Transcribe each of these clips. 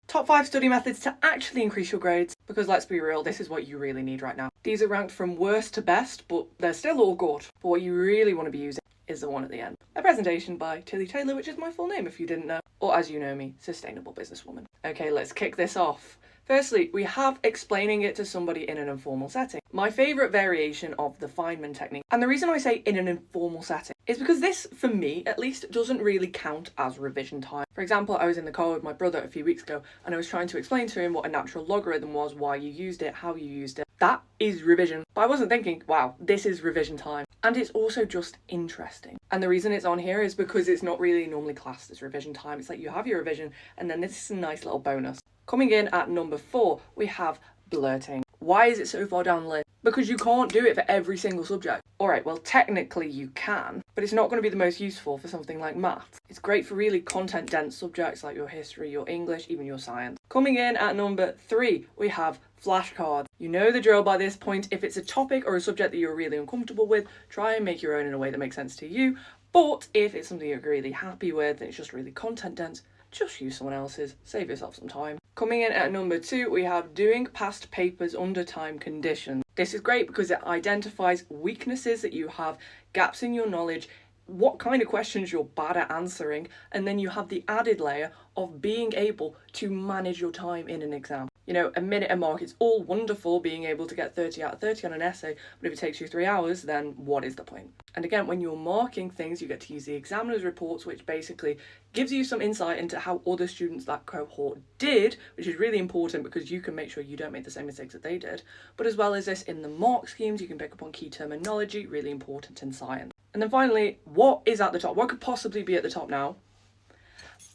Top 5 study methods to actually increase your grades, because let's be real, this is what you really need right now. These are ranked from worst to best, but they're still all good. But what you really want to be using is the one at the end. A presentation by Tilly Taylor, which is my full name if you didn't know, or as you know me, Sustainable Businesswoman. Okay, let's kick this off. Firstly, we have explaining it to somebody in an informal setting. My favourite variation of the Feynman technique, and the reason I say in an informal setting, is because this, for me at least, doesn't really count as revision time. For example, I was in the car with my brother a few weeks ago, and I was trying to explain to him what a natural logarithm was, why you used it, how you used it. That is revision. But I wasn't thinking, wow, this is revision time. And it's also just interesting. And the reason it's on here is because it's not really normally classed as revision time. It's like you have your revision, and then this is a nice little bonus. Coming in at number 4, we have blurting. Why is it so far down the list? Because you can't do it for every single subject. Alright, well technically you can, but it's not going to be the most useful for something like maths. It's great for really content-dense subjects like your history, your English, even your science. Coming in at number 3, we have flashcards. You know the drill by this point. If it's a topic or a subject that you're really uncomfortable with, try and make your own in a way that makes sense to you. But if it's something you're really happy with and it's just really content-dense, just use someone else's, save yourself some time. Coming in at number 2, we have doing past papers under time conditions. This is great because it identifies weaknesses that you have, gaps in your knowledge, what kind of questions you're bad at answering, and then you have the added layer of being able to manage your time in an exam. You know, a minute a mark, it's all wonderful being able to get 30 out of 30 on an essay, but if it takes you 3 hours, then what is the point? And again, when you're marking things, you get to use the examiner's reports, which basically gives you some insight into how other students that cohort did, which is really important because you can make sure you don't make the same mistakes that they did. But as well as this, in the mark schemes, you can pick up on key terminology, really important in science. And then finally, what is at the top? What could possibly be at the top now?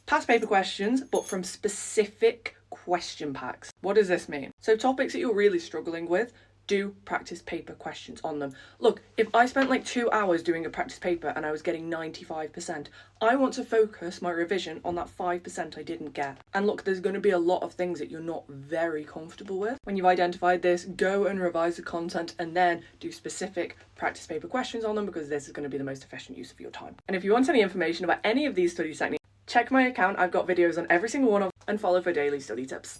Past paper questions, but from specific question packs. What does this mean? So topics that you're really struggling with, do practice paper questions on them. Look, if I spent like 2 hours doing a practice paper and I was getting 95%, I want to focus my revision on that 5% I didn't get. And look, there's going to be a lot of things that you're not very comfortable with. When you've identified this, go and revise the content and then do specific practice paper questions on them, because this is going to be the most efficient use of your time. And if you want any information about any of these study techniques, check my account. I've got videos on every single one of them, and follow for daily study tips.